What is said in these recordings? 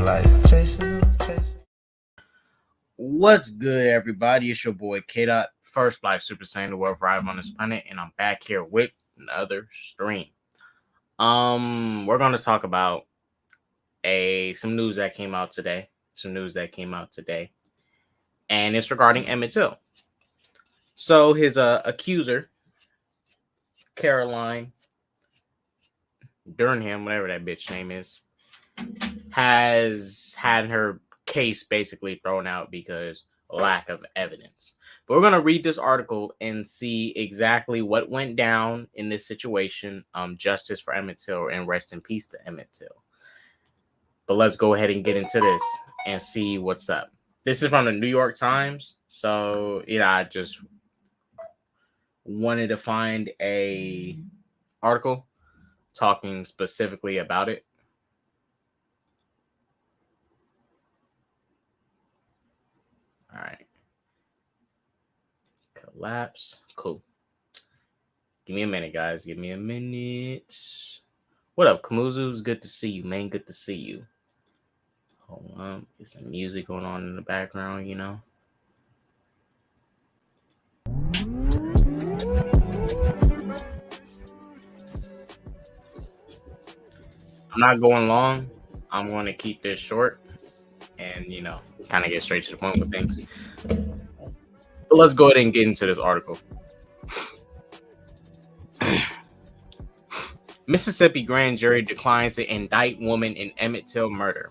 like chasing. What's good, everybody? It's your boy K-Dot, first Black Super Saiyan to ever arrive on this planet, and I'm back here with another stream. We're gonna talk about some news that came out today. And it's regarding Emmet. So his accuser, Carolyn Donham, whatever that bitch name is, has had her case basically thrown out because lack of evidence. But we're going to read this article and see exactly what went down in this situation. Justice for Emmet Till and rest in peace to Emmet Till. But let's go ahead and get into this and see what's up. This is from the New York Times. So, I just wanted to find a article talking specifically about it. All right. Collapse. Cool. Give me a minute, guys. Give me a minute. What up, Kamuzu's? Good to see you, man. Good to see you. Hold on. Get some music going on in the background, I'm not going long. I'm going to keep this short and, kind of get straight to the point with things. But let's go ahead and get into this article. Mississippi grand jury declines to indict woman in Emmet Till murder.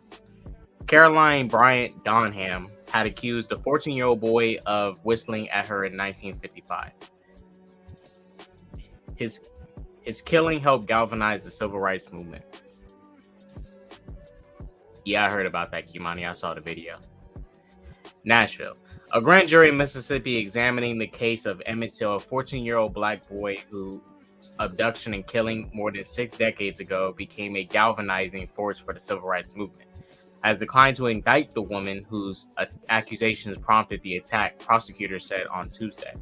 Carolyn Bryant Donham had accused a 14-year-old boy of whistling at her in 1955. His killing helped galvanize the civil rights movement. Yeah, I heard about that, Kimani. I saw the video. Nashville. A grand jury in Mississippi examining the case of Emmet Till, a 14-year-old black boy whose abduction and killing more than 6 decades ago became a galvanizing force for the civil rights movement, has declined to indict the woman whose accusations prompted the attack, prosecutors said on Tuesday.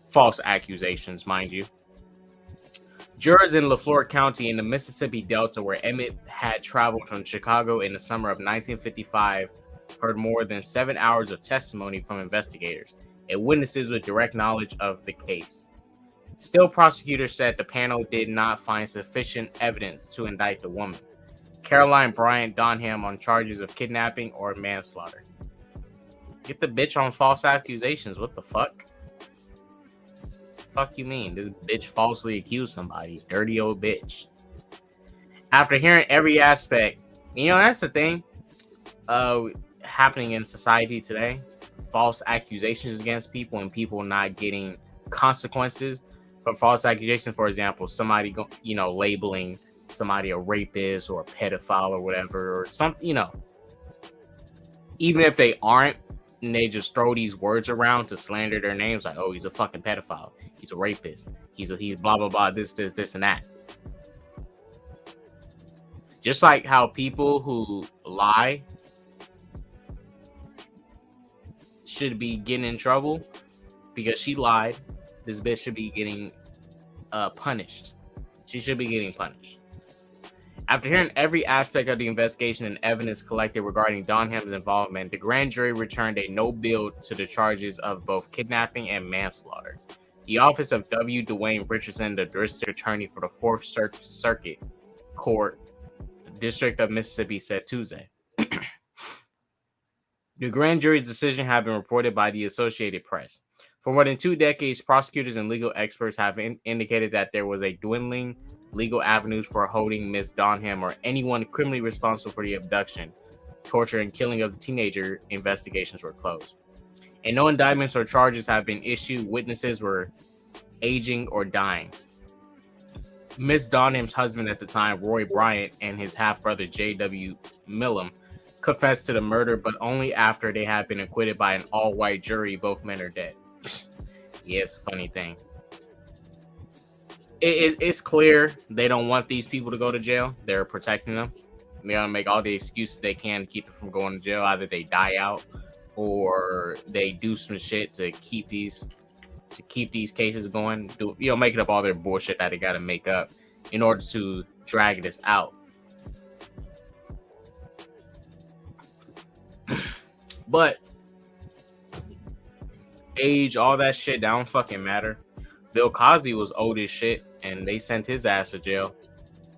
False accusations, mind you. Jurors in LaFleur County in the Mississippi Delta, where Emmet had traveled from Chicago in the summer of 1955, heard more than 7 hours of testimony from investigators and witnesses with direct knowledge of the case. Still, prosecutors said the panel did not find sufficient evidence to indict the woman, Carolyn Bryant Donham, on charges of kidnapping or manslaughter. Get the bitch on false accusations. What the fuck? Fuck you mean? This bitch falsely accused somebody. Dirty old bitch. After hearing every aspect, that's the thing happening in society today. False accusations against people and people not getting consequences for false accusations. For example, somebody labeling somebody a rapist or a pedophile or whatever, or something, even if they aren't, and they just throw these words around to slander their names, like, oh, he's a fucking pedophile, he's a rapist, he's blah blah blah, this and that. Just like how people who lie should be getting in trouble because she lied, this bitch should be getting punished. She should be getting punished. After hearing every aspect of the investigation and evidence collected regarding Donham's involvement, the grand jury returned a no bill to the charges of both kidnapping and manslaughter. The office of W. Dwayne Richardson, the district attorney for the 4th Circuit Court, District of Mississippi, said Tuesday. The grand jury's decision had been reported by the Associated Press. For more than 2 decades, prosecutors and legal experts have indicated that there was a dwindling legal avenues for holding Ms. Donham or anyone criminally responsible for the abduction, torture, and killing of the teenager. Investigations were closed, and no indictments or charges have been issued. Witnesses were aging or dying. Ms. Donham's husband at the time, Roy Bryant, and his half-brother, J.W. Millam, confessed to the murder, but only after they had been acquitted by an all-white jury. Both men are dead. Yeah, it's a funny thing. It's clear they don't want these people to go to jail. They're protecting them. They're gonna make all the excuses they can to keep them from going to jail. Either they die out or they do some shit to keep these cases going. Making up all their bullshit that they got to make up in order to drag this out. But age, all that shit, that don't fucking matter. Bill Cosby was old as shit, and they sent his ass to jail.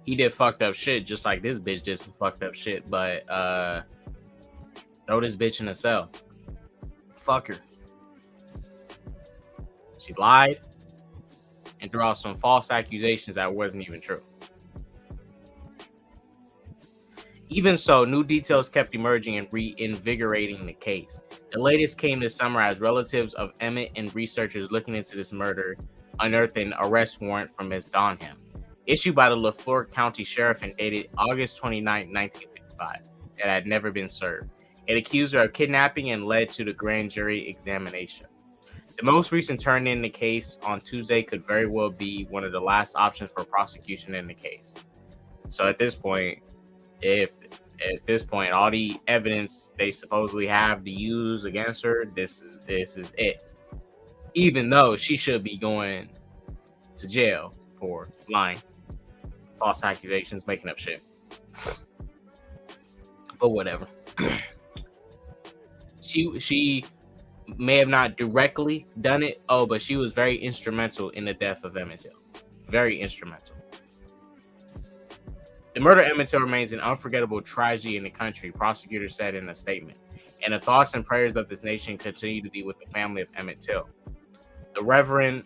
He did fucked up shit, just like this bitch did some fucked up shit. But throw this bitch in a cell. Fuck her. She lied and threw out some false accusations that wasn't even true. Even so, new details kept emerging and reinvigorating the case. The latest came this summer as relatives of Emmet and researchers looking into this murder unearthed an arrest warrant from Ms. Donham, issued by the LaFleur County Sheriff and dated August 29, 1955, that had never been served. It accused her of kidnapping and led to the grand jury examination. The most recent turn in the case on Tuesday could very well be one of the last options for prosecution in the case. So at this point, all the evidence they supposedly have to use against her, this is it. Even though she should be going to jail for lying, false accusations, making up shit. But whatever. She may have not directly done it. Oh, but she was very instrumental in the death of Emmet Till. Very instrumental. The murder of Emmet Till remains an unforgettable tragedy in the country, prosecutors said in a statement. And the thoughts and prayers of this nation continue to be with the family of Emmet Till. The Reverend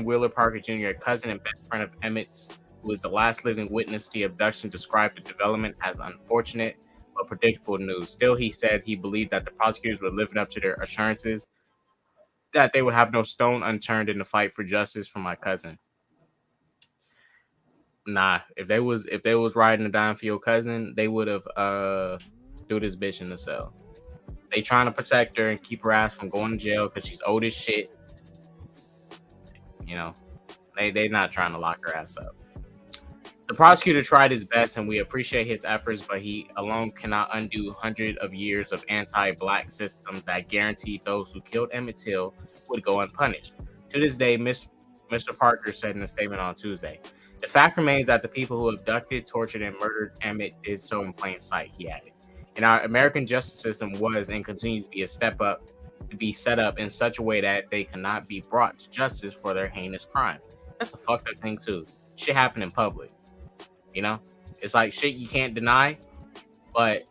Wheeler Parker Jr., a cousin and best friend of Emmett's, who is the last living witness to the abduction, described the development as unfortunate but predictable news. Still, he said he believed that the prosecutors were living up to their assurances that they would have no stone unturned in the fight for justice for my cousin. Nah, if they was riding a dime for your cousin, they would have threw this bitch in the cell. They trying to protect her and keep her ass from going to jail because she's old as shit. You know, they not trying to lock her ass up. The prosecutor tried his best, and we appreciate his efforts, but he alone cannot undo hundreds of years of anti-black systems that guaranteed those who killed Emmet Till would go unpunished. To this day, Mr. Parker said in a statement on Tuesday, "The fact remains that the people who abducted, tortured, and murdered Emmet did so in plain sight," he added. And our American justice system was and continues to be set up in such a way that they cannot be brought to justice for their heinous crimes. That's a fucked up thing too. Shit happened in public. You know? It's like shit you can't deny, but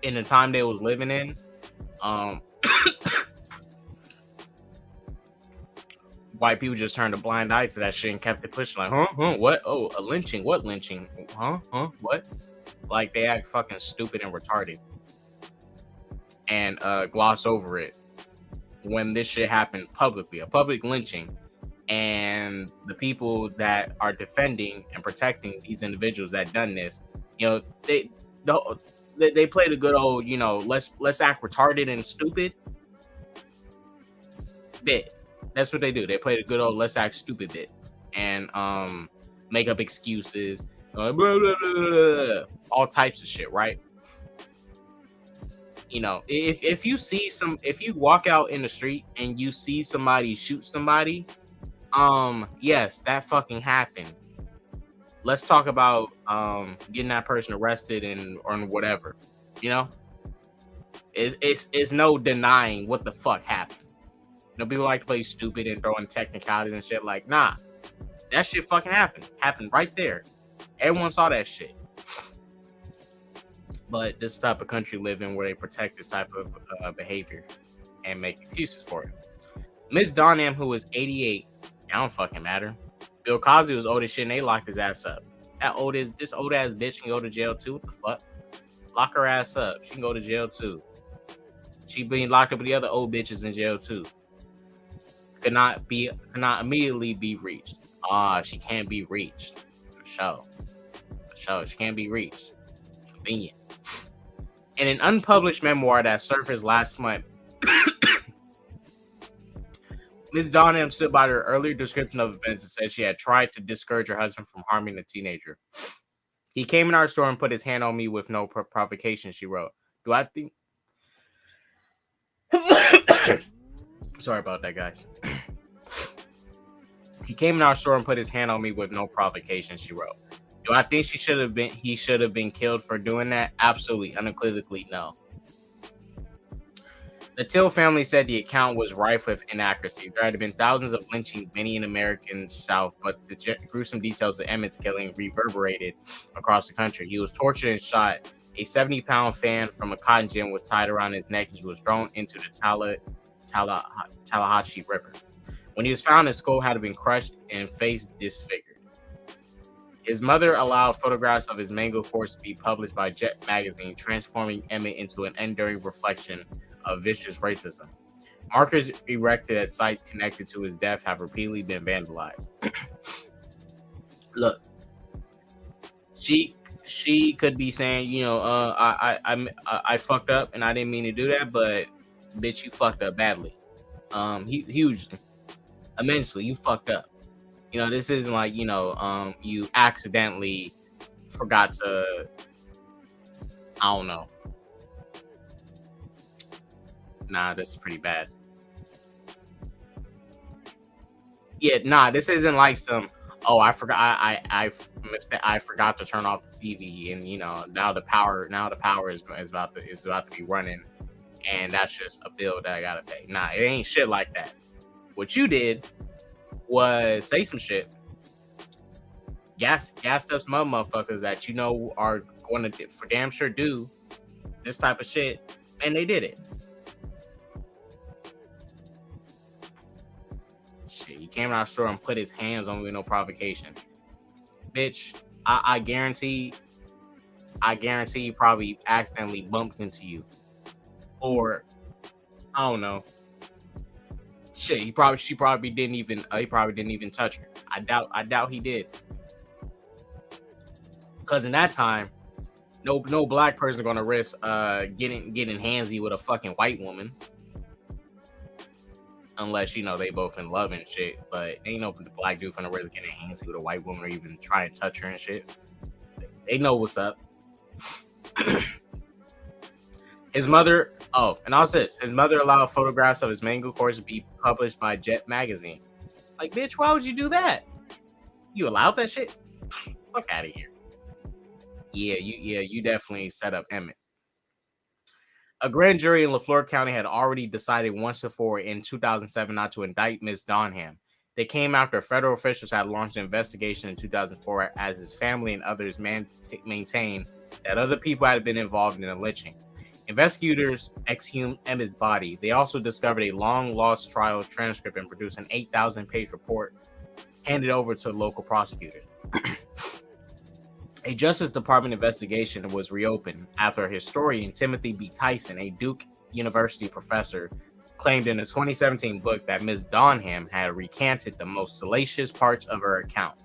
in the time they was living in, white people just turned a blind eye to that shit and kept it pushing. Like, what? Oh, a lynching? What lynching? What? Like, they act fucking stupid and retarded and gloss over it when this shit happened publicly, a public lynching, and the people that are defending and protecting these individuals that done this, you know, they played a good old, you know, let's act retarded and stupid bit. That's what they do. They played a good old let's act stupid bit and make up excuses, blah, blah, blah, blah, all types of shit, right? You know, if you walk out in the street and you see somebody shoot somebody, yes, that fucking happened. Let's talk about getting that person arrested or whatever. You know, it's no denying what the fuck happened. You know, people like to play stupid and throw in technicalities and shit. Like, nah, that shit fucking happened right there. Everyone saw that shit. But this type of country live in where they protect this type of behavior and make excuses for it. Ms. Donham, who was 88, it don't fucking matter. Bill Cosby was old as shit and they locked his ass up. This old ass bitch can go to jail too. What the fuck? Lock her ass up. She can go to jail too. She being locked up with the other old bitches in jail too. Cannot immediately be reached. She can't be reached. For sure. She can't be reached. Convenient. In an unpublished memoir that surfaced last month, Ms. Donham stood by her earlier description of events and said she had tried to discourage her husband from harming a teenager. "He came in our store and put his hand on me with no provocation," she wrote. Do I think... Sorry about that, guys. "He came in our store and put his hand on me with no provocation," she wrote. Do I think he should have been killed for doing that? Absolutely, unequivocally, no. The Till family said the account was rife with inaccuracy. There had been thousands of lynchings, many in American South, but the gruesome details of Emmett's killing reverberated across the country. He was tortured and shot. A 70-pound fan from a cotton gin was tied around his neck. He was thrown into the Tallahatchie River. When he was found, his skull had been crushed and face disfigured. His mother allowed photographs of his mangled corpse to be published by Jet magazine, transforming Emmet into an enduring reflection of vicious racism. Markers erected at sites connected to his death have repeatedly been vandalized. Look, she could be saying, you know, I fucked up and I didn't mean to do that, but bitch, you fucked up badly, hugely, immensely. You fucked up. You know, this isn't like, you know, you accidentally forgot to, I don't know. Nah, this is pretty bad. Yeah, nah, this isn't like some, oh, I forgot, I forgot to turn off the TV, and you know, now the power is about to be running, and that's just a bill that I gotta pay. Nah, it ain't shit like that. What you did was say some shit, gassed up some other motherfuckers that you know are going to for damn sure do this type of shit, and they did it. Shit, he came out of the store and put his hands on me with no provocation. Bitch, I guarantee you probably accidentally bumped into you, or I don't know. Shit, he probably didn't even touch her. I doubt he did. Cause in that time, no black person gonna risk getting handsy with a fucking white woman, unless you know they both in love and shit. But ain't no black dude gonna risk getting handsy with a white woman or even try to touch her and shit. They know what's up. His mother. Oh, and also this, his mother allowed photographs of his mangled corpse to be published by Jet magazine. Like, bitch, why would you do that? You allowed that shit? Fuck out of here. Yeah, you definitely set up Emmet. A grand jury in LaFleur County had already decided once before in 2007 not to indict Ms. Donham. They came after federal officials had launched an investigation in 2004 as his family and others maintained that other people had been involved in the lynching. Investigators exhumed Emmett's body. They also discovered a long-lost trial transcript and produced an 8,000-page report handed over to local prosecutors. A Justice Department investigation was reopened after historian Timothy B. Tyson, a Duke University professor, claimed in a 2017 book that Ms. Donham had recanted the most salacious parts of her account,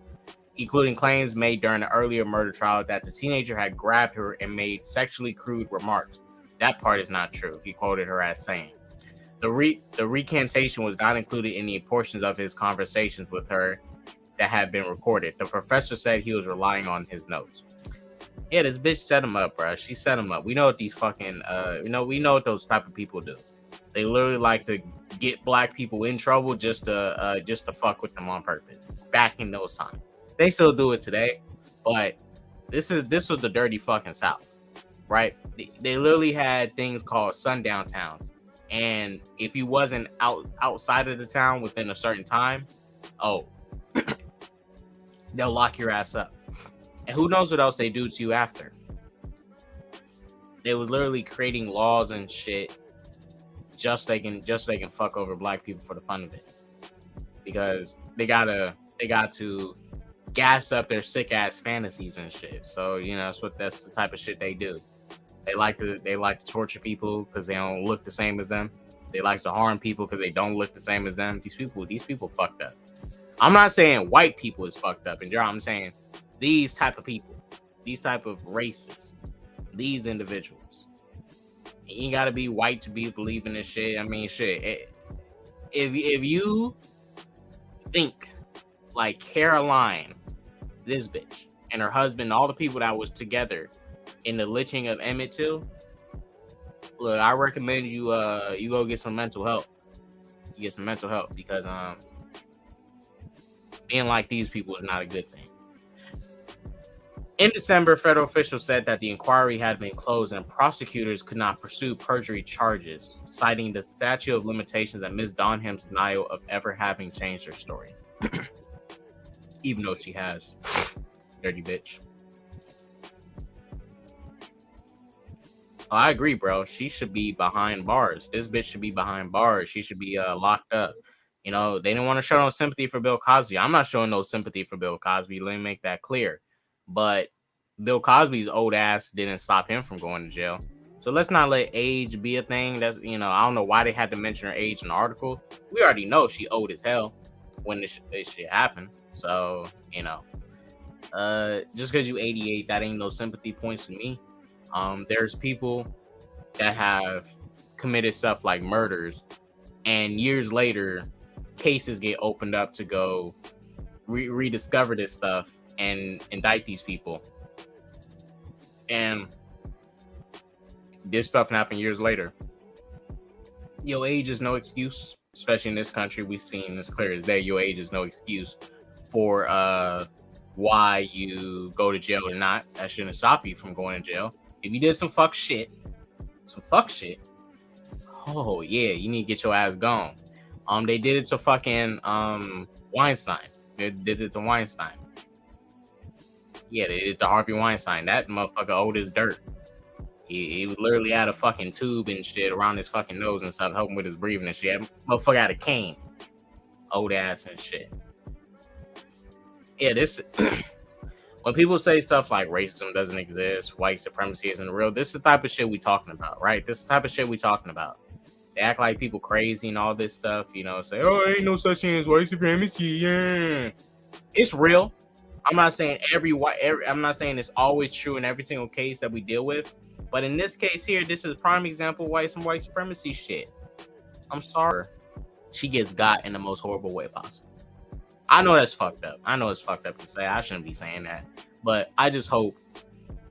including claims made during the earlier murder trial that the teenager had grabbed her and made sexually crude remarks. That part is not true, he quoted her as saying. The recantation was not included in the portions of his conversations with her that had been recorded. The professor said he was relying on his notes. Yeah, this bitch set him up, bro. She set him up. We know what these fucking, we know what those type of people do. They literally like to get black people in trouble just to fuck with them on purpose. Back in those times, they still do it today, but this was the dirty fucking South. Right? They literally had things called sundown towns. And if you wasn't outside of the town within a certain time, they'll lock your ass up. And who knows what else they do to you after. They was literally creating laws and shit just so they can fuck over black people for the fun of it. Because they got to gas up their sick ass fantasies and shit. So, you know, that's the type of shit they do. They like to torture people because they don't look the same as them. They like to harm people because they don't look the same as them. These people fucked up. I'm not saying white people is fucked up, and I'm saying these type of people, these type of racists, these individuals. You gotta be white to be believing this shit. I mean, shit. If you think like Caroline, this bitch, and her husband, all the people that was together in the lynching of Emmet too, look, I recommend you go get some mental help. You get some mental help because being like these people is not a good thing. In December, federal officials said that the inquiry had been closed and prosecutors could not pursue perjury charges, citing the statute of limitations and Ms. Donham's denial of ever having changed her story. Even though she has. Dirty bitch. Oh, I agree, bro. She should be behind bars. This bitch should be behind bars. She should be locked up. You know, they didn't want to show no sympathy for Bill Cosby. I'm not showing no sympathy for Bill Cosby. Let me make that clear. But Bill Cosby's old ass didn't stop him from going to jail. So let's not let age be a thing. That's, you know, I don't know why they had to mention her age in the article. We already know she old as hell when this shit happened. So, you know, just because you 88, that ain't no sympathy points to me. There's people that have committed stuff like murders, and years later, cases get opened up to go rediscover this stuff and indict these people. And this stuff happened years later. Your age is no excuse, especially in this country. We've seen this clear as day. Your age is no excuse for why you go to jail or not. That shouldn't stop you from going to jail. If you did some fuck shit, oh yeah, you need to get your ass gone. They did it to fucking Weinstein. They did it to Weinstein. Yeah, they did it to Harvey Weinstein. That motherfucker old as dirt. He literally had a fucking tube and shit around his fucking nose and stuff, helping with his breathing and shit. Motherfucker had a cane. Old ass and shit. Yeah, this... When people say stuff like racism doesn't exist, white supremacy isn't real, this is the type of shit we talking about, right? This is the type of shit we talking about. They act like people crazy and all this stuff, you know, say, oh, ain't no such thing as white supremacy, yeah. It's real. I'm not saying I'm not saying it's always true in every single case that we deal with, but in this case here, this is a prime example of some white supremacy shit. I'm sorry. She gets got in the most horrible way possible. I know that's fucked up. I know it's fucked up to say. I shouldn't be saying that. But I just hope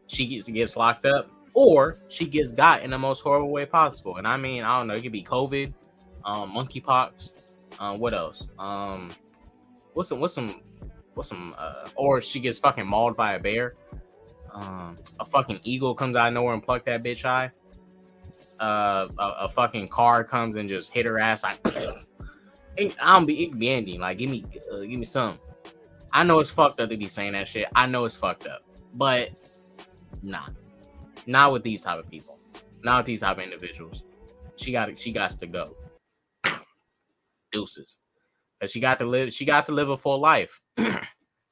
she gets locked up or she gets got in the most horrible way possible. And I mean, I don't know. It could be COVID, monkeypox. What else? What's some? Or she gets fucking mauled by a bear. A fucking eagle comes out of nowhere and pluck that bitch eye. A fucking car comes and just hit her ass like. It can be ending. Like, give me some. I know it's fucked up to be saying that shit. I know it's fucked up, but not with these type of people. Not with these type of individuals. She got to go. Deuces. Cause she got to live a full life.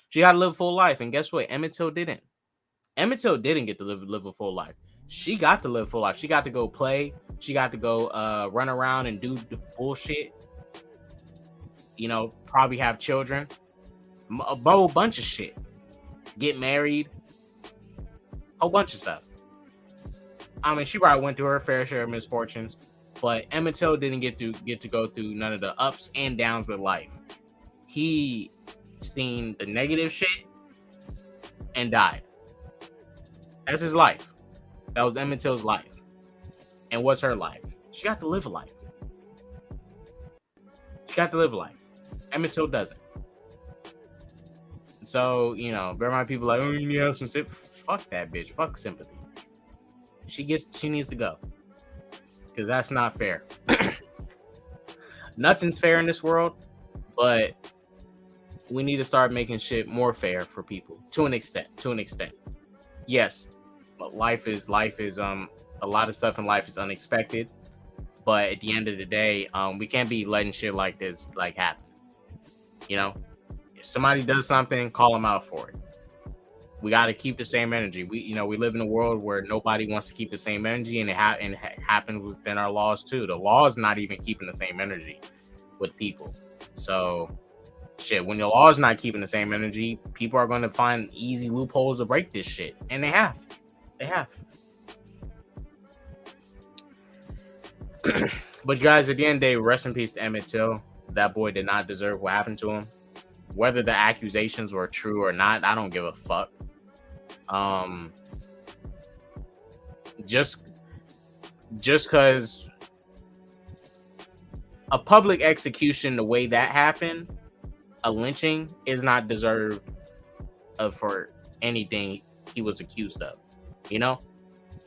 She got to live a full life, and guess what? Emmet Till didn't. Emmet Till didn't get to live a full life. She got to live a full life. She got to go play. She got to go run around and do the bullshit. You know, probably have children, a whole bunch of shit, get married, a whole bunch of stuff. I mean, she probably went through her fair share of misfortunes, but Emmet Till didn't get to go through none of the ups and downs with life. He seen the negative shit and died. That's his life. That was Emmet Till's life. And what's her life? She got to live a life. She got to live a life. Emmet Till doesn't. So, you know, there might be people like, oh, you need to have some sympathy. Fuck that bitch. Fuck sympathy. She needs to go. Because that's not fair. Nothing's fair in this world, but we need to start making shit more fair for people. To an extent. Yes. But life is a lot of stuff in life is unexpected. But at the end of the day, we can't be letting shit like this happen. You know, if somebody does something, call them out for it. We got to keep the same energy. We live in a world where nobody wants to keep the same energy, and it happens within our laws too. The law is not even keeping the same energy with people. So, shit, when your law is not keeping the same energy, people are going to find easy loopholes to break this shit, and they have. But guys, at the end of the day, rest in peace to Emmet Till. That boy did not deserve what happened to him. Whether the accusations were true or not, I don't give a fuck. Just because a public execution, the way that happened, a lynching, is not deserved for anything he was accused of. You know,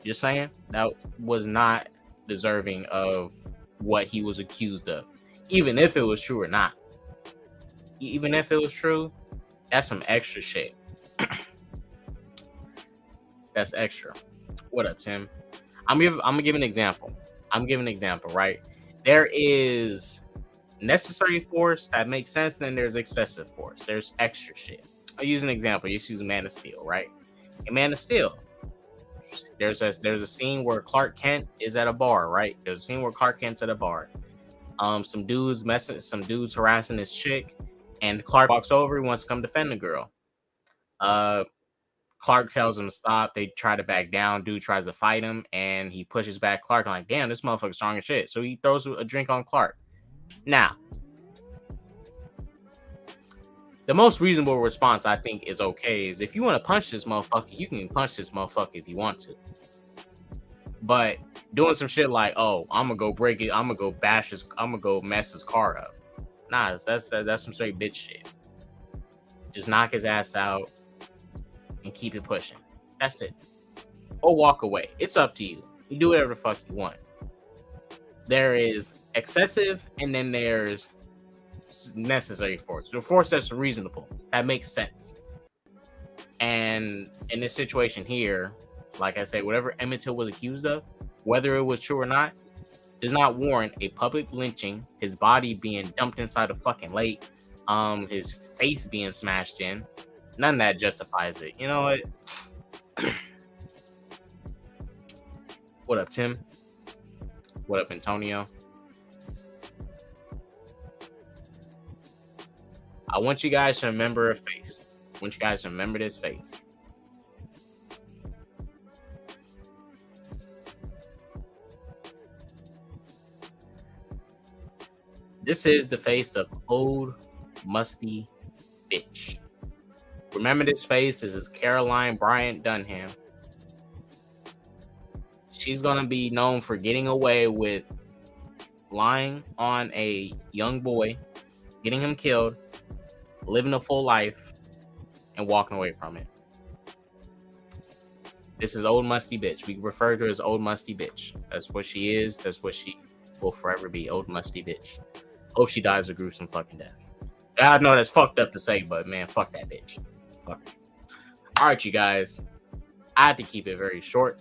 just saying, that was not deserving of what he was accused of, even if it was true or not. Even if it was true, that's some extra shit. That's extra. What up, Tim? I'm gonna give an example. Right? There is necessary force that makes sense, then there's excessive force. There's extra shit. I'll use an example. Just use Man of Steel, right? In Man of Steel, there's a scene where Clark Kent is at a bar, right? There's a scene where Clark Kent's at a bar. Some dudes harassing this chick, and Clark walks over. He wants to come defend the girl. Clark tells him to stop. They try to back down. Dude tries to fight him, and he pushes back Clark. I'm like, damn, this motherfucker's strong as shit. So he throws a drink on Clark. Now, the most reasonable response, I think, is okay. Is if you want to punch this motherfucker, you can punch this motherfucker if you want to. But doing some shit like, oh, I'm gonna go break it, I'm gonna go mess his car up. Nah, that's some straight bitch shit. Just knock his ass out and keep it pushing. That's it. Or walk away. It's up to you. You do whatever the fuck you want. There is excessive, and then there's necessary force. The force that's reasonable, that makes sense. And in this situation here, like I said, whatever Emmet Till was accused of, whether it was true or not, does not warrant a public lynching, his body being dumped inside a fucking lake, his face being smashed in. None of that justifies it. You know what? What up, Tim? What up, Antonio? I want you guys to remember a face. I want you guys to remember this face. This is the face of old musty bitch. Remember this face. This is Carolyn Bryant Donham. She's gonna be known for getting away with lying on a young boy, getting him killed, living a full life, and walking away from it. This is old musty bitch. We refer to her as old musty bitch. That's what she is. That's what she will forever be. Old musty bitch. Hope she dies a gruesome fucking death. I know that's fucked up to say, but man, fuck that bitch. Fuck her. All right, you guys. I had to keep it very short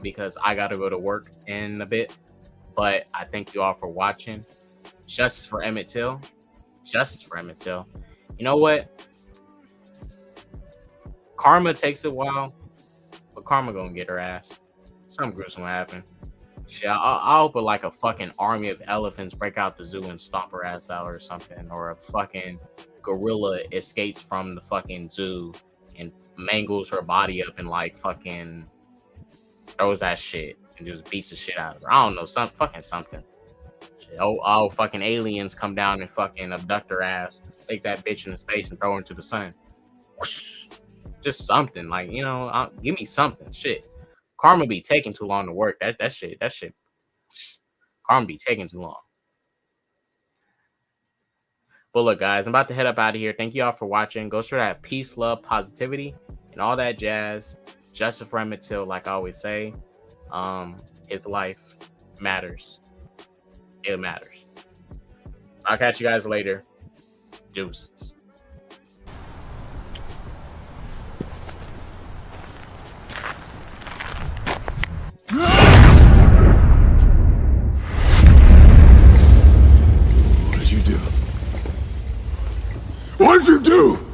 because I got to go to work in a bit. But I thank you all for watching. Justice for Emmet Till. Justice for Emmet Till. You know what? Karma takes a while, but Karma gonna get her ass. Something gruesome will happen. Shit, I hope like a fucking army of elephants break out the zoo and stomp her ass out or something, or a fucking gorilla escapes from the fucking zoo and mangles her body up and like fucking throws that shit and just beats the shit out of her. I don't know, something. Shit, oh, fucking aliens come down and fucking abduct her ass, take that bitch into space and throw her into the sun. Whoosh. Just something, like, you know, give me something. Shit. Karma be taking too long to work. That shit. Karma be taking too long. But look, guys, I'm about to head up out of here. Thank you all for watching. Go through that peace, love, positivity, and all that jazz. Justice for Emmet Till, like I always say. His life matters. It matters. I'll catch you guys later. Deuces. What did you do?